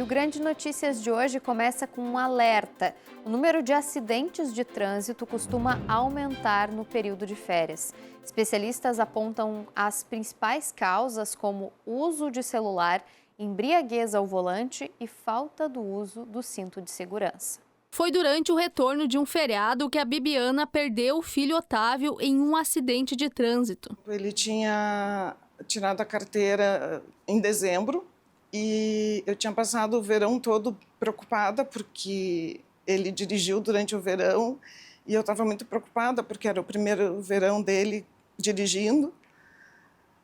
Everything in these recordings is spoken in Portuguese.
Rio Grande Notícias de hoje começa com um alerta. O número de acidentes de trânsito costuma aumentar no período de férias. Especialistas apontam as principais causas como uso de celular, embriaguez ao volante e falta do uso do cinto de segurança. Foi durante o retorno de um feriado que a Bibiana perdeu o filho Otávio em um acidente de trânsito. Ele tinha tirado a carteira em dezembro e eu tinha passado o verão todo preocupada porque ele dirigiu durante o verão e eu estava muito preocupada porque era o primeiro verão dele dirigindo.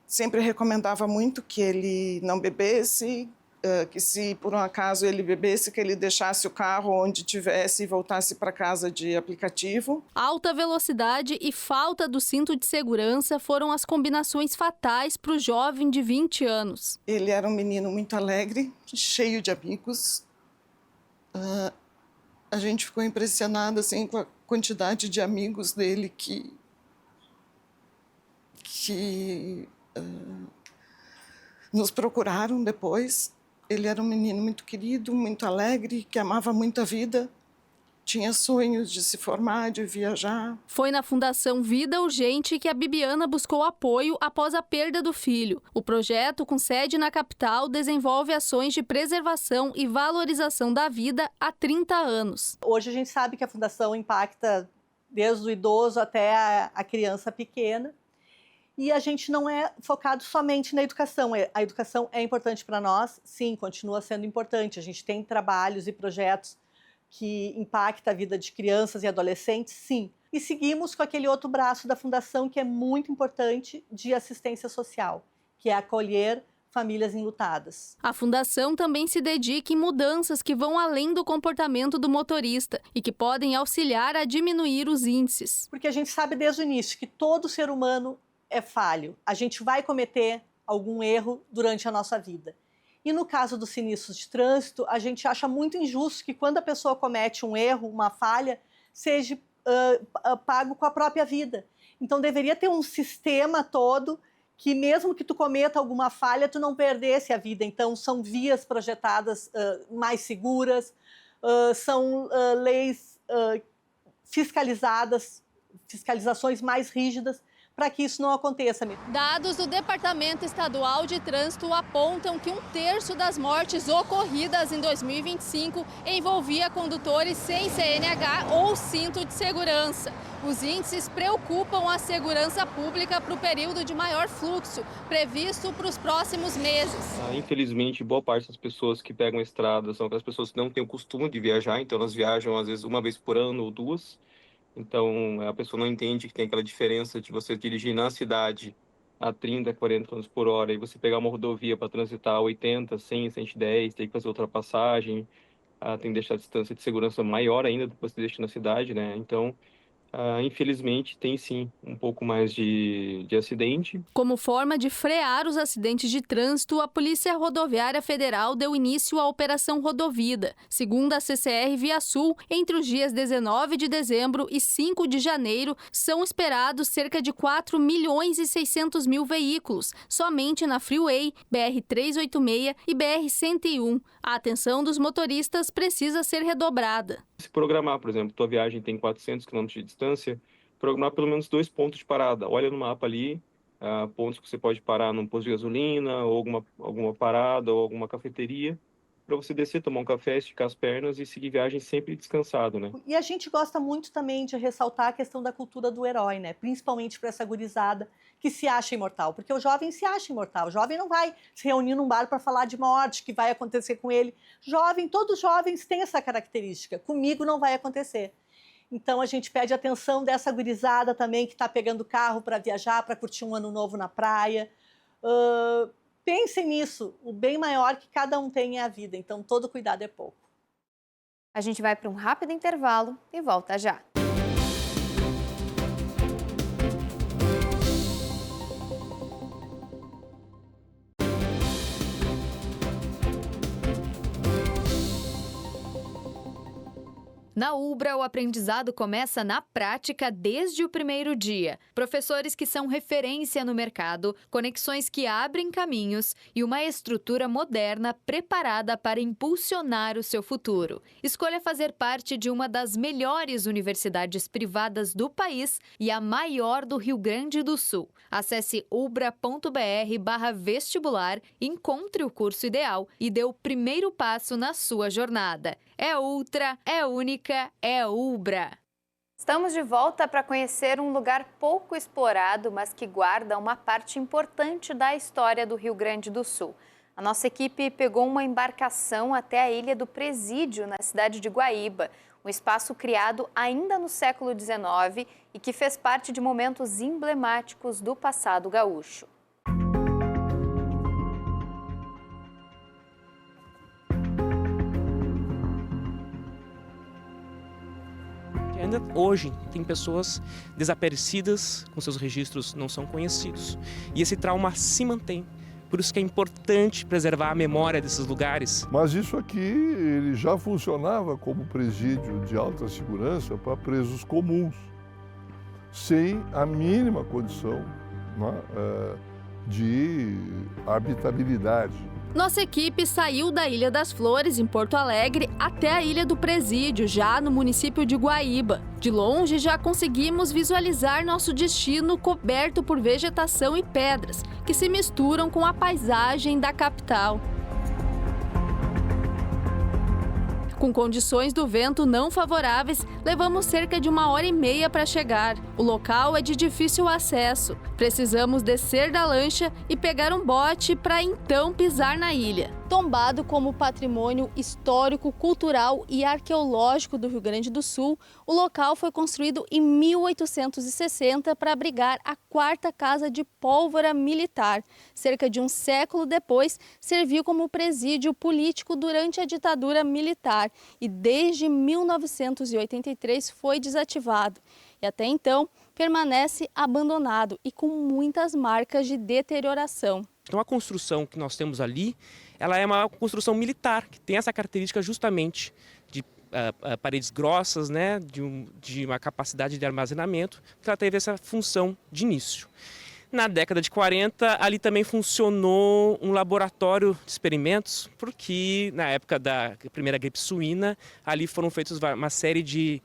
Sempre recomendava muito que ele não bebesse, que se por um acaso ele bebesse, que ele deixasse o carro onde tivesse e voltasse para casa de aplicativo. Alta velocidade e falta do cinto de segurança foram as combinações fatais para o jovem de 20 anos. Ele era um menino muito alegre, cheio de amigos. A gente ficou impressionada assim, com a quantidade de amigos dele que nos procuraram depois. Ele era um menino muito querido, muito alegre, que amava muito a vida. Tinha sonhos de se formar, de viajar. Foi na Fundação Vida Urgente que a Bibiana buscou apoio após a perda do filho. O projeto, com sede na capital, desenvolve ações de preservação e valorização da vida há 30 anos. Hoje a gente sabe que a Fundação impacta desde o idoso até a criança pequena. E a gente não é focado somente na educação. A educação é importante para nós, sim, continua sendo importante. A gente tem trabalhos e projetos que impactam a vida de crianças e adolescentes, sim. E seguimos com aquele outro braço da Fundação que é muito importante, de assistência social, que é acolher famílias enlutadas. A Fundação também se dedica em mudanças que vão além do comportamento do motorista e que podem auxiliar a diminuir os índices. Porque a gente sabe desde o início que todo ser humano é falho. A gente vai cometer algum erro durante a nossa vida. E no caso dos sinistros de trânsito, a gente acha muito injusto que quando a pessoa comete um erro, uma falha, seja pago com a própria vida. Então deveria ter um sistema todo que mesmo que tu cometa alguma falha, tu não perdesse a vida. Então são vias projetadas mais seguras, são leis fiscalizações mais rígidas, para que isso não aconteça. Dados do Departamento Estadual de Trânsito apontam que 1/3 das mortes ocorridas em 2025 envolvia condutores sem CNH ou cinto de segurança. Os índices preocupam a segurança pública para o período de maior fluxo, previsto para os próximos meses. Infelizmente, boa parte das pessoas que pegam a estrada são aquelas pessoas que não têm o costume de viajar, então elas viajam às vezes uma vez por ano ou duas. Então, a pessoa não entende que tem aquela diferença de você dirigir na cidade a 30, 40 km por hora e você pegar uma rodovia para transitar a 80, 100, 110, tem que fazer ultrapassagem, tem que deixar a distância de segurança maior ainda depois que você deixa na cidade, né? Então, infelizmente, tem sim um pouco mais de acidente. Como forma de frear os acidentes de trânsito, a Polícia Rodoviária Federal deu início à Operação Rodovida. Segundo a CCR Via Sul, entre os dias 19 de dezembro e 5 de janeiro, são esperados cerca de 4.600.000 veículos, somente na Freeway, BR-386 e BR-101. A atenção dos motoristas precisa ser redobrada. Se programar, por exemplo, tua viagem tem 400 km de distância, programar pelo menos 2 pontos de parada. Olha no mapa ali, pontos que você pode parar num posto de gasolina, ou alguma parada, ou alguma cafeteria, para você descer, tomar um café, esticar as pernas e seguir viagem sempre descansado, né? E a gente gosta muito também de ressaltar a questão da cultura do herói, né? Principalmente para essa gurizada que se acha imortal, porque o jovem se acha imortal. O jovem não vai se reunir num bar para falar de morte, que vai acontecer com ele. Todos os jovens têm essa característica. Comigo não vai acontecer. Então a gente pede atenção dessa gurizada também que está pegando carro para viajar, para curtir um ano novo na praia. Pensem nisso, o bem maior que cada um tem é a vida, então todo cuidado é pouco. A gente vai para um rápido intervalo e volta já. Na Ubra, o aprendizado começa na prática desde o primeiro dia. Professores que são referência no mercado, conexões que abrem caminhos e uma estrutura moderna preparada para impulsionar o seu futuro. Escolha fazer parte de uma das melhores universidades privadas do país e a maior do Rio Grande do Sul. Acesse ubra.br/vestibular, encontre o curso ideal e dê o primeiro passo na sua jornada. É ultra, é única, é Ubra. Estamos de volta para conhecer um lugar pouco explorado, mas que guarda uma parte importante da história do Rio Grande do Sul. A nossa equipe pegou uma embarcação até a Ilha do Presídio, na cidade de Guaíba, um espaço criado ainda no século XIX e que fez parte de momentos emblemáticos do passado gaúcho. Ainda hoje tem pessoas desaparecidas, com seus registros não são conhecidos. E esse trauma se mantém. Por isso que é importante preservar a memória desses lugares. Mas isso aqui ele já funcionava como presídio de alta segurança para presos comuns, sem a mínima condição, né, de habitabilidade. Nossa equipe saiu da Ilha das Flores, em Porto Alegre, até a Ilha do Presídio, já no município de Guaíba. De longe, já conseguimos visualizar nosso destino coberto por vegetação e pedras, que se misturam com a paisagem da capital. Com condições do vento não favoráveis, levamos cerca de 1h30 para chegar. O local é de difícil acesso. Precisamos descer da lancha e pegar um bote para então pisar na ilha. Tombado como patrimônio histórico, cultural e arqueológico do Rio Grande do Sul, o local foi construído em 1860 para abrigar a 4ª Casa de Pólvora Militar. Cerca de um século depois, serviu como presídio político durante a ditadura militar e desde 1983 foi desativado. E até então permanece abandonado e com muitas marcas de deterioração. Então a construção que nós temos ali, ela é uma construção militar, que tem essa característica justamente de paredes grossas, né, de uma capacidade de armazenamento, que ela teve essa função de início. Na década de 40, ali também funcionou um laboratório de experimentos, porque na época da primeira gripe suína, ali foram feitos uma série de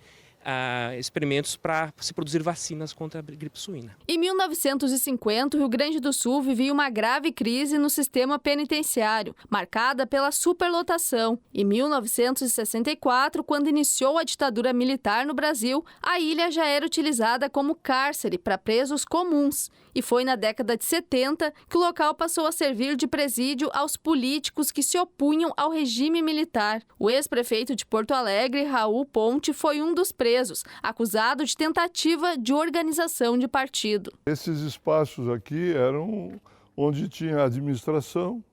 experimentos para se produzir vacinas contra a gripe suína. Em 1950, o Rio Grande do Sul vivia uma grave crise no sistema penitenciário, marcada pela superlotação. Em 1964, quando iniciou a ditadura militar no Brasil, a ilha já era utilizada como cárcere para presos comuns. E foi na década de 70 que o local passou a servir de presídio aos políticos que se opunham ao regime militar. O ex-prefeito de Porto Alegre, Raul Ponte, foi um dos presos, acusado de tentativa de organização de partido. Esses espaços aqui eram onde tinha a administração,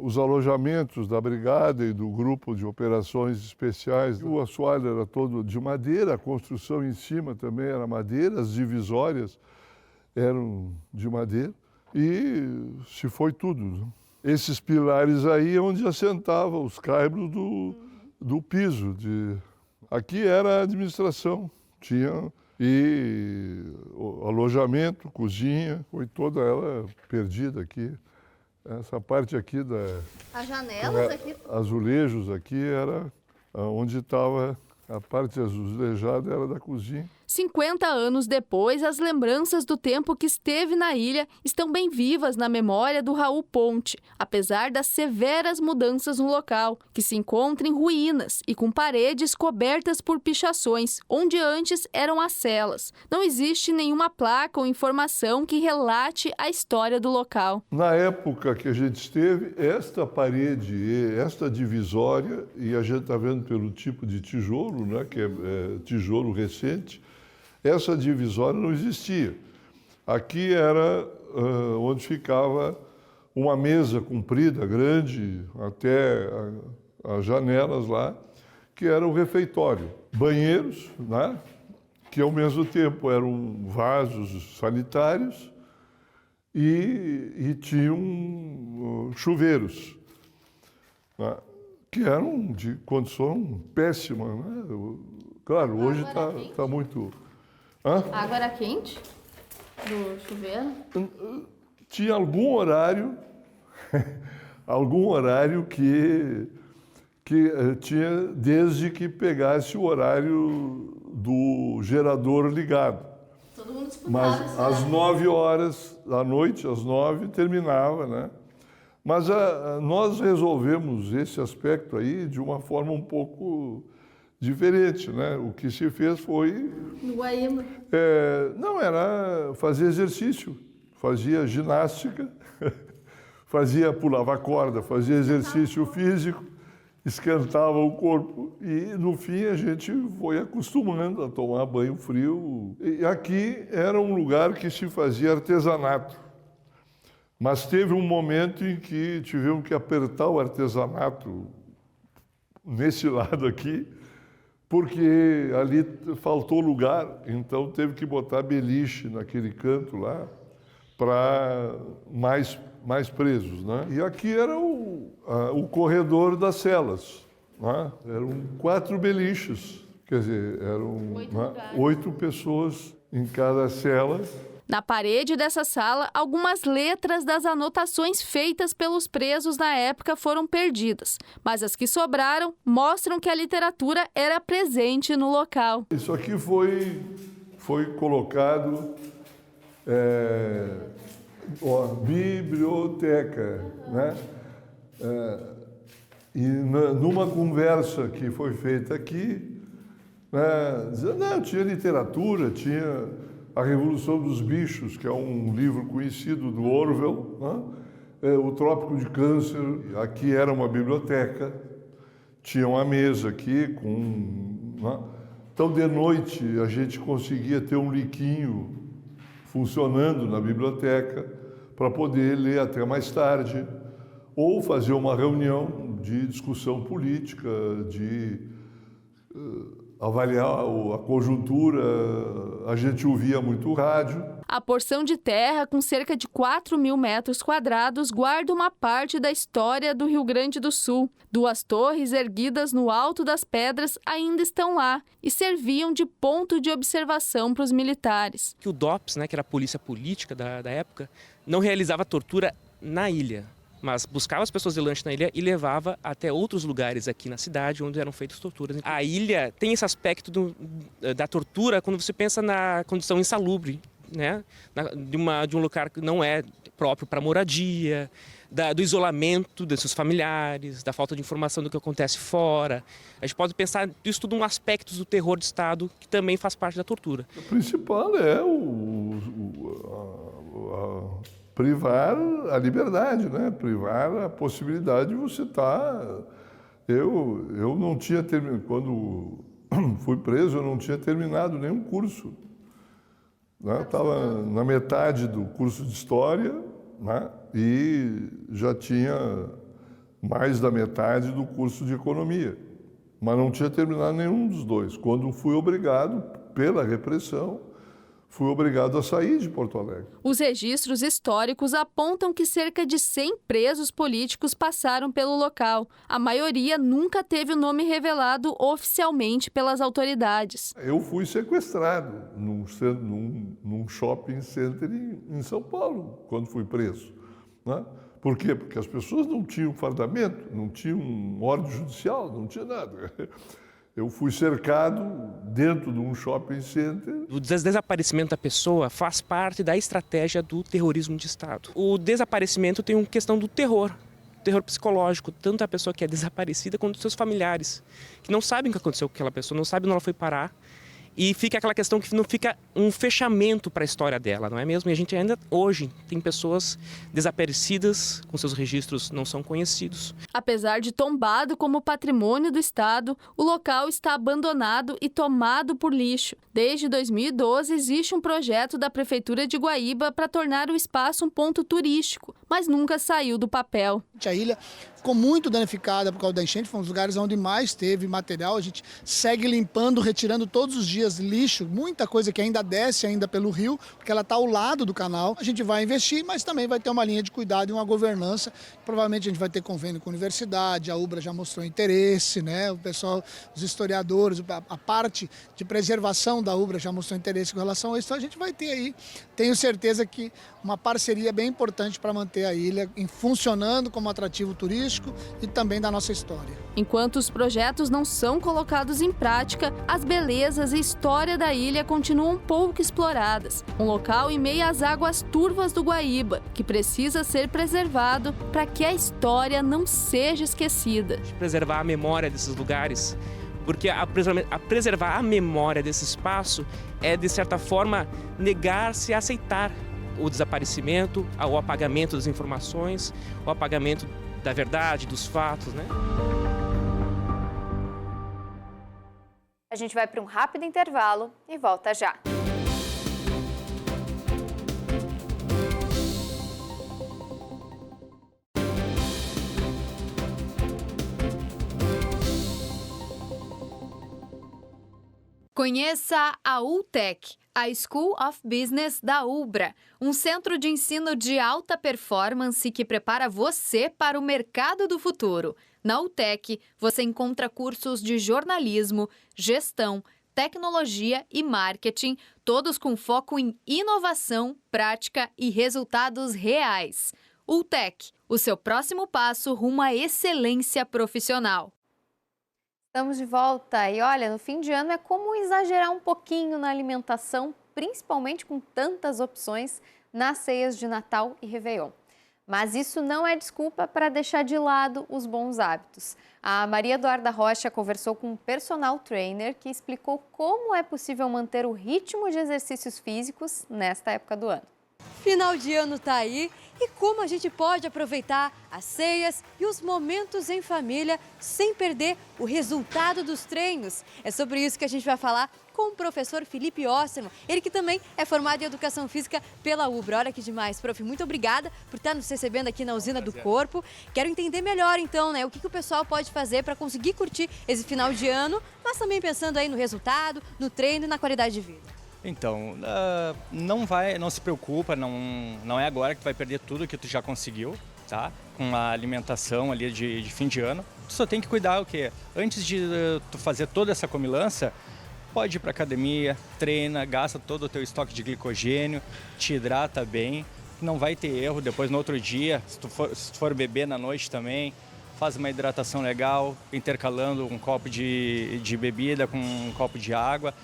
os alojamentos da brigada e do grupo de operações especiais. O assoalho era todo de madeira, a construção em cima também era madeira, as divisórias eram de madeira e se foi tudo. Esses pilares aí é onde assentavam os caibros do piso. Aqui era a administração, tinha alojamento, cozinha, foi toda ela perdida aqui. Essa parte aqui As janelas aqui? Azulejos aqui era onde estava a parte azulejada, era da cozinha. 50 anos depois, as lembranças do tempo que esteve na ilha estão bem vivas na memória do Raul Ponte, apesar das severas mudanças no local, que se encontra em ruínas e com paredes cobertas por pichações, onde antes eram as celas. Não existe nenhuma placa ou informação que relate a história do local. Na época que a gente esteve, esta parede, esta divisória, e a gente está vendo pelo tipo de tijolo, né, que é tijolo recente, essa divisória não existia. Aqui era onde ficava uma mesa comprida, grande, até as janelas lá, que era o refeitório. Banheiros, né, que ao mesmo tempo eram vasos sanitários e tinham chuveiros. Né. que eram de condição péssima, né? Claro, hoje está muito... Hã? A água era quente do chuveiro? Tinha algum horário que tinha desde que pegasse o horário do gerador ligado. Todo mundo disputava. Mas às 9 horas da noite, às 9, terminava, né? Mas nós resolvemos esse aspecto aí de uma forma um pouco diferente, né? O que se fez foi... No Guaíba. Não, era fazer exercício, fazia ginástica, pulava corda, fazia exercício físico, esquentava o corpo e, no fim, a gente foi acostumando a tomar banho frio. E aqui era um lugar que se fazia artesanato, mas teve um momento em que tivemos que apertar o artesanato nesse lado aqui, porque ali faltou lugar, então teve que botar beliche naquele canto lá para mais presos, né? E aqui era o corredor das celas, né? Eram 4 beliches, quer dizer, eram 8 pessoas em cada cela. Na parede dessa sala, algumas letras das anotações feitas pelos presos na época foram perdidas, mas as que sobraram mostram que a literatura era presente no local. Isso aqui foi colocado biblioteca, né? E numa conversa que foi feita aqui, né, dizendo, não, tinha literatura, tinha A Revolução dos Bichos, que é um livro conhecido do Orwell, né? O Trópico de Câncer, aqui era uma biblioteca, tinha uma mesa aqui com... Né? Então, de noite, a gente conseguia ter um liquinho funcionando na biblioteca para poder ler até mais tarde, ou fazer uma reunião de discussão política, de avaliar a conjuntura, a gente ouvia muito rádio. A porção de terra, com cerca de 4.000 metros quadrados, guarda uma parte da história do Rio Grande do Sul. 2 torres erguidas no alto das pedras ainda estão lá e serviam de ponto de observação para os militares. Que o DOPS, né, que era a polícia política da época, não realizava tortura na ilha, mas buscava as pessoas de lanche na ilha e levava até outros lugares aqui na cidade onde eram feitas torturas. A ilha tem esse aspecto da tortura quando você pensa na condição insalubre, né? De um lugar que não é próprio para moradia, do isolamento desses familiares, da falta de informação do que acontece fora. A gente pode pensar isso tudo um aspecto do terror de Estado que também faz parte da tortura. O principal é privar a liberdade, né? Privar a possibilidade de você estar... Eu não tinha terminado, quando fui preso, eu não tinha terminado nenhum curso. Estava na metade do curso de História, né? E já tinha mais da metade do curso de Economia, mas não tinha terminado nenhum dos dois. Quando fui obrigado, pela repressão, fui obrigado a sair de Porto Alegre. Os registros históricos apontam que cerca de 100 presos políticos passaram pelo local. A maioria nunca teve o nome revelado oficialmente pelas autoridades. Eu fui sequestrado num shopping center em São Paulo, quando fui preso, né? Por quê? Porque as pessoas não tinham fardamento, não tinham ordem judicial, não tinha nada. Eu fui cercado dentro de um shopping center. O desaparecimento da pessoa faz parte da estratégia do terrorismo de Estado. O desaparecimento tem uma questão do terror psicológico, tanto a pessoa que é desaparecida quanto os seus familiares, que não sabem o que aconteceu com aquela pessoa, não sabem onde ela foi parar. E fica aquela questão que não fica um fechamento para a história dela, não é mesmo? E a gente ainda hoje tem pessoas desaparecidas, com seus registros não são conhecidos. Apesar de tombado como patrimônio do Estado, o local está abandonado e tomado por lixo. Desde 2012 existe um projeto da Prefeitura de Guaíba para tornar o espaço um ponto turístico, mas nunca saiu do papel. A ilha ficou muito danificada por causa da enchente, foi um dos lugares onde mais teve material. A gente segue limpando, retirando todos os dias lixo, muita coisa que ainda desce ainda pelo rio, porque ela está ao lado do canal. A gente vai investir, mas também vai ter uma linha de cuidado e uma governança. Provavelmente a gente vai ter convênio com a universidade, a UBRA já mostrou interesse, né? O pessoal, os historiadores, a parte de preservação da UBRA já mostrou interesse com relação a isso. Então a gente vai ter aí, tenho certeza que uma parceria bem importante para manter a ilha funcionando como atrativo turístico e também da nossa história. Enquanto os projetos não são colocados em prática, as belezas e história da ilha continuam pouco exploradas. Um local em meio às águas turvas do Guaíba, que precisa ser preservado para que a história não seja esquecida. Preservar a memória desses lugares, porque preservar a memória desse espaço é, de certa forma, negar-se a aceitar o desaparecimento, o apagamento das informações, o apagamento da verdade, dos fatos, né? A gente vai para um rápido intervalo e volta já. Conheça a UTEC, a School of Business da UBRA, um centro de ensino de alta performance que prepara você para o mercado do futuro. Na UTEC, você encontra cursos de jornalismo, gestão, tecnologia e marketing, todos com foco em inovação, prática e resultados reais. UTEC, o seu próximo passo rumo à excelência profissional. Estamos de volta e olha, no fim de ano é como exagerar um pouquinho na alimentação, principalmente com tantas opções nas ceias de Natal e Réveillon. Mas isso não é desculpa para deixar de lado os bons hábitos. A Maria Eduarda Rocha conversou com um personal trainer que explicou como é possível manter o ritmo de exercícios físicos nesta época do ano. Final de ano tá aí e como a gente pode aproveitar as ceias e os momentos em família sem perder o resultado dos treinos. É sobre isso que a gente vai falar com o professor Felipe Osterman, ele que também é formado em Educação Física pela UBRA. Olha que demais, prof. Muito obrigada por estar nos recebendo aqui na Usina do Corpo. Quero entender melhor então, né, o que o pessoal pode fazer para conseguir curtir esse final de ano, mas também pensando aí no resultado, no treino e na qualidade de vida. Então, não se preocupa, não é agora que tu vai perder tudo que tu já conseguiu, tá? Com a alimentação ali de fim de ano. Tu só tem que cuidar o quê? Antes de tu fazer toda essa comilança, pode ir para academia, treina, gasta todo o teu estoque de glicogênio, te hidrata bem, não vai ter erro. Depois no outro dia, se tu for beber na noite também, faz uma hidratação legal, intercalando um copo de bebida com um copo de água.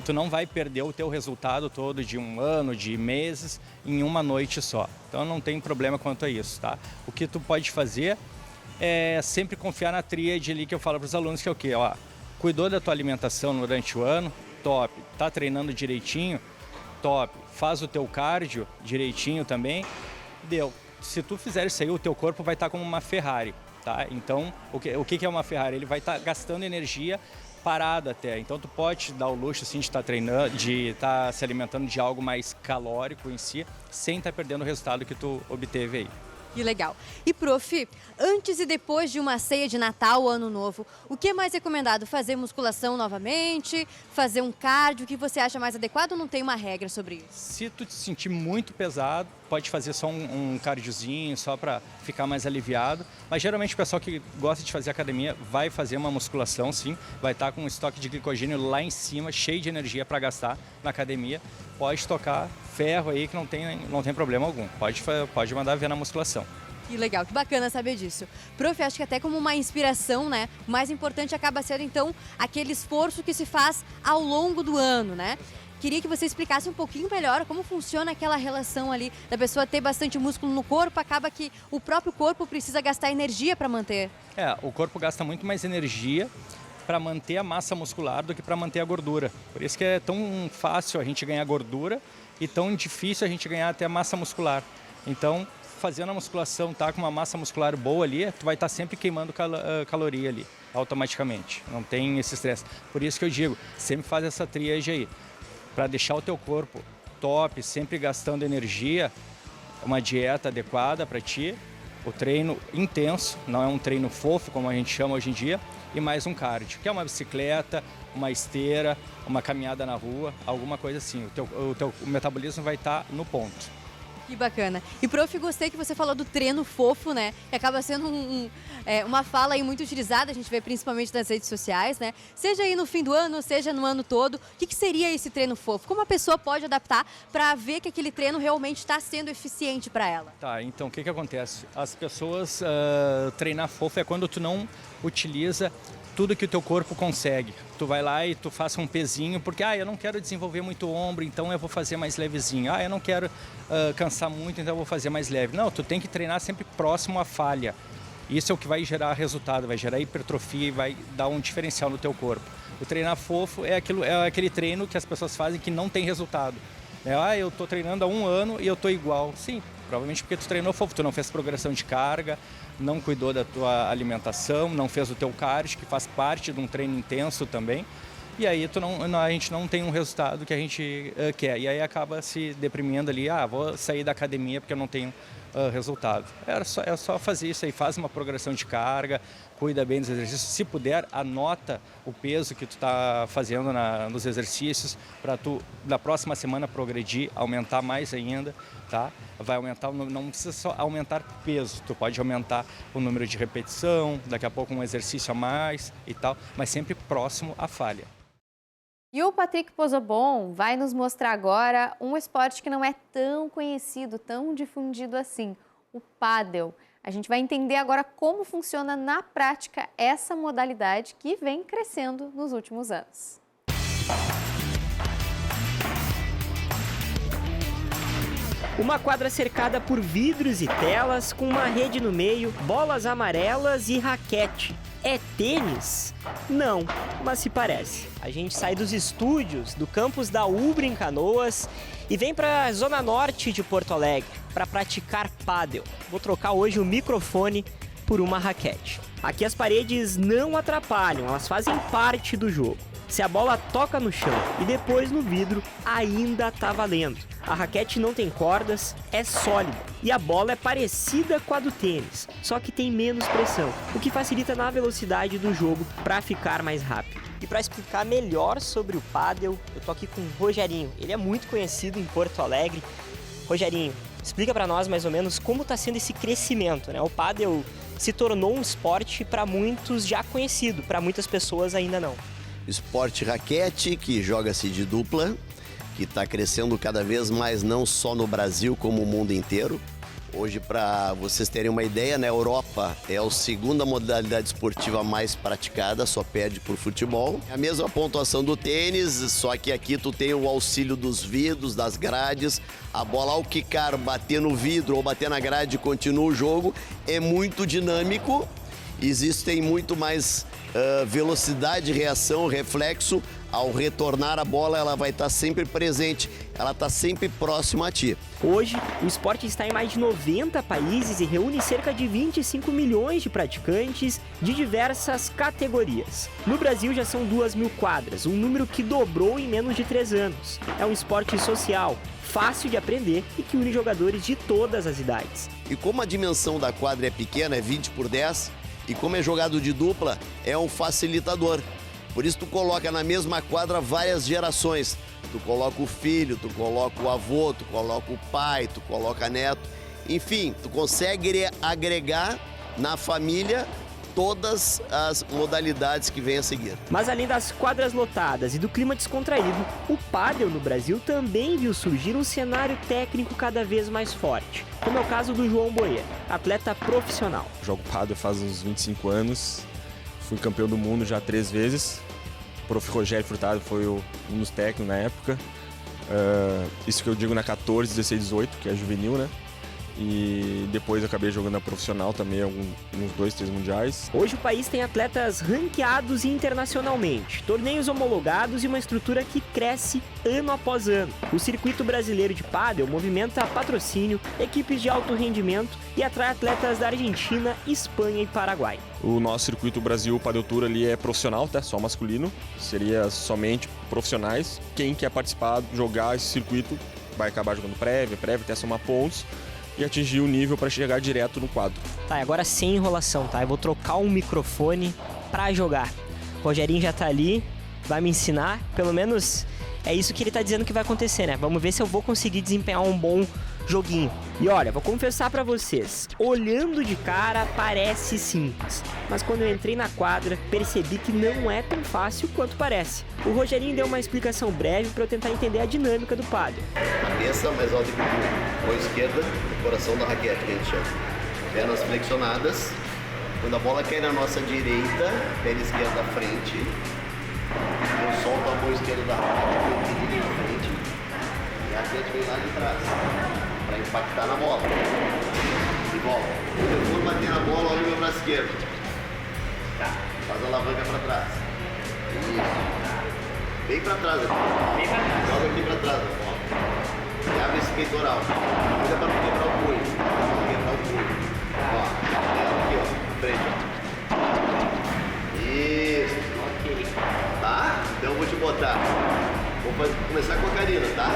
Tu não vai perder o teu resultado todo de um ano, de meses, em uma noite só. Então não tem problema quanto a isso, tá? O que tu pode fazer é sempre confiar na tríade ali que eu falo para os alunos, que é o quê? Ó, cuidou da tua alimentação durante o ano? Top. Tá treinando direitinho? Top. Faz o teu cardio direitinho também? Deu. Se tu fizer isso aí, o teu corpo vai estar como uma Ferrari. Tá? Então, o que é uma Ferrari? Ele vai estar gastando energia parado até. Então, tu pode dar o luxo assim, de estar treinando, de estar se alimentando de algo mais calórico em si, sem estar perdendo o resultado que tu obteve aí. Que legal. E, prof, antes e depois de uma ceia de Natal ou Ano Novo, o que é mais recomendado? Fazer musculação novamente? Fazer um cardio? O que você acha mais adequado ou não tem uma regra sobre isso? Se tu te sentir muito pesado, pode fazer só um cardiozinho, só para ficar mais aliviado. Mas geralmente o pessoal que gosta de fazer academia vai fazer uma musculação, sim. Vai estar com um estoque de glicogênio lá em cima, cheio de energia para gastar na academia. Pode tocar ferro aí que não tem problema algum. Pode mandar ver na musculação. Que legal, que bacana saber disso. Prof, acho que até como uma inspiração, né? O mais importante acaba sendo, então, aquele esforço que se faz ao longo do ano, né? Queria que você explicasse um pouquinho melhor como funciona aquela relação ali da pessoa ter bastante músculo no corpo, acaba que o próprio corpo precisa gastar energia para manter. O corpo gasta muito mais energia para manter a massa muscular do que para manter a gordura. Por isso que é tão fácil a gente ganhar gordura e tão difícil a gente ganhar até a massa muscular. Então, fazendo a musculação, tá com uma massa muscular boa ali, tu vai estar sempre queimando caloria ali, automaticamente. Não tem esse estresse. Por isso que eu digo, sempre faz essa tríade aí. Para deixar o teu corpo top, sempre gastando energia, uma dieta adequada para ti, O treino intenso, não é um treino fofo, como a gente chama hoje em dia, e mais um cardio, que é uma bicicleta, uma esteira, uma caminhada na rua, alguma coisa assim. O teu metabolismo vai estar no ponto. Que bacana. E, prof, gostei que você falou do treino fofo, né? Que acaba sendo uma fala aí muito utilizada, a gente vê principalmente nas redes sociais, né? Seja aí no fim do ano, seja no ano todo. O que seria esse treino fofo? Como a pessoa pode adaptar para ver que aquele treino realmente está sendo eficiente para ela? Tá, então o que acontece? As pessoas, treinar fofo é quando tu não utiliza tudo que o teu corpo consegue. Tu vai lá e tu faça um pezinho, porque eu não quero desenvolver muito o ombro, então eu vou fazer mais levezinho. Eu não quero cansar muito, então eu vou fazer mais leve. Não, tu tem que treinar sempre próximo à falha. Isso é o que vai gerar resultado, vai gerar hipertrofia e vai dar um diferencial no teu corpo. O treinar fofo é aquele treino que as pessoas fazem que não tem resultado. Eu estou treinando há 1 ano e eu estou igual. Sim, provavelmente porque tu treinou fofo, tu não fez progressão de carga, não cuidou da tua alimentação, não fez o teu cardio, que faz parte de um treino intenso também. E aí a gente não tem um resultado que a gente quer. E aí acaba se deprimindo ali, vou sair da academia porque eu não tenho resultado. É só fazer isso aí, faz uma progressão de carga, cuida bem dos exercícios. Se puder, anota o peso que tu está fazendo nos exercícios para tu, na próxima semana, progredir, aumentar mais ainda, tá? Vai aumentar, não precisa só aumentar peso, tu pode aumentar o número de repetição, daqui a pouco um exercício a mais e tal, mas sempre próximo à falha. E o Patrick Pozzobon vai nos mostrar agora um esporte que não é tão conhecido, tão difundido assim, o pádel. A gente vai entender agora como funciona na prática essa modalidade que vem crescendo nos últimos anos. Uma quadra cercada por vidros e telas, com uma rede no meio, bolas amarelas e raquete. É tênis? Não, mas se parece. A gente sai dos estúdios do campus da Ubra em Canoas e vem para a zona norte de Porto Alegre para praticar pádel. Vou trocar hoje o microfone por uma raquete. Aqui as paredes não atrapalham, elas fazem parte do jogo. Se a bola toca no chão e depois no vidro, ainda tá valendo. A raquete não tem cordas, é sólida e a bola é parecida com a do tênis, só que tem menos pressão, o que facilita na velocidade do jogo para ficar mais rápido. E para explicar melhor sobre o pádel, eu tô aqui com o Rogerinho. Ele é muito conhecido em Porto Alegre. Rogerinho, explica para nós mais ou menos como está sendo esse crescimento, né? O pádel se tornou um esporte para muitos já conhecido, para muitas pessoas ainda não. Esporte raquete, que joga-se de dupla, que está crescendo cada vez mais, não só no Brasil, como no mundo inteiro. Hoje, para vocês terem uma ideia, na Europa é a segunda modalidade esportiva mais praticada, só perde por futebol. É a mesma pontuação do tênis, só que aqui tu tem o auxílio dos vidros, das grades. A bola, ao quicar, bater no vidro ou bater na grade, continua o jogo. É muito dinâmico, existem muito mais velocidade, reação, reflexo. Ao retornar a bola, ela vai estar sempre presente, ela está sempre próxima a ti. Hoje, o esporte está em mais de 90 países e reúne cerca de 25 milhões de praticantes de diversas categorias. No Brasil já são 2.000 quadras, um número que dobrou em menos de 3 anos. É um esporte social, fácil de aprender e que une jogadores de todas as idades. E como a dimensão da quadra é pequena, é 20 por 10, e como é jogado de dupla, é um facilitador. Por isso tu coloca na mesma quadra várias gerações. Tu coloca o filho, tu coloca o avô, tu coloca o pai, tu coloca neto. Enfim, tu consegue agregar na família todas as modalidades que vêm a seguir. Mas além das quadras lotadas e do clima descontraído, o pádel no Brasil também viu surgir um cenário técnico cada vez mais forte, como é o caso do João Boyer, atleta profissional. Jogo pádel faz uns 25 anos, fui campeão do mundo já 3 vezes. O prof. Rogério Furtado foi um dos técnicos na época. Isso que eu digo na 14, 16, 18, que é juvenil, né? E depois eu acabei jogando na profissional também, uns 2, 3 mundiais. Hoje o país tem atletas ranqueados internacionalmente, torneios homologados e uma estrutura que cresce ano após ano. O circuito brasileiro de pádel movimenta patrocínio, equipes de alto rendimento e atrai atletas da Argentina, Espanha e Paraguai. O nosso circuito Brasil Padel Tour ali é profissional, tá? Só masculino, seria somente profissionais. Quem quer participar, jogar esse circuito, vai acabar jogando prévia até somar pontos. e atingir o nível para chegar direto no quadro. Tá, agora sem enrolação, tá? Eu vou trocar um microfone pra jogar. O Rogerinho já tá ali, vai me ensinar, pelo menos é isso que ele tá dizendo que vai acontecer, né? Vamos ver se eu vou conseguir desempenhar um bom joguinho. E olha, vou confessar pra vocês, olhando de cara parece simples, mas quando eu entrei na quadra, percebi que não é tão fácil quanto parece. O Rogerinho deu uma explicação breve pra eu tentar entender a dinâmica do pádel. Cabeça mais alta que o mão esquerda, coração da raquete, que a gente chama. Pernas flexionadas. Quando a bola cai na nossa direita, perna esquerda à frente. Eu solto a mão esquerda da raquete, eu viro de frente. E a raquete vem lá de trás, para impactar na bola. E volta. Quando eu for bater na bola, olha o meu braço esquerdo. Tá. Faz a alavanca para trás. Isso. Vem para trás aqui. Joga aqui para trás a bola. E abre esse peitoral. Cuida para não quebrar o punho. Não quebrar o punho. Ó, ela aqui, ó. Frente, ó. Isso. Ok. Tá? Então eu vou te botar. Vou começar com a Karina, tá?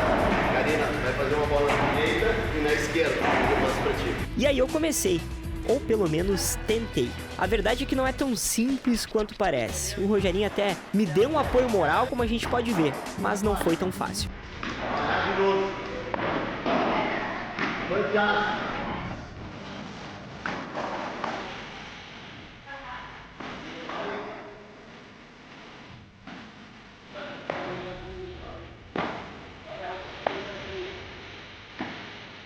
Karina, vai fazer uma bola na direita e na esquerda. Eu passo pra ti. E aí eu comecei, ou pelo menos tentei. A verdade é que não é tão simples quanto parece. O Rogerinho até me deu um apoio moral, como a gente pode ver, mas não foi tão fácil. De novo. Fantástico.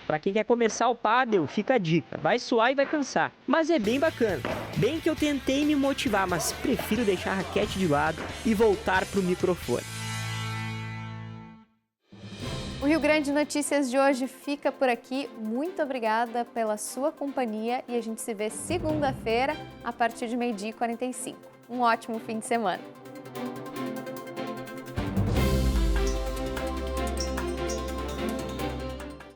Pra quem quer começar o pádel, fica a dica. Vai suar e vai cansar. Mas é bem bacana. Bem que eu tentei me motivar, mas prefiro deixar a raquete de lado e voltar pro microfone. O Rio Grande Notícias de hoje fica por aqui. Muito obrigada pela sua companhia e a gente se vê segunda-feira a partir de 12h45. Um ótimo fim de semana.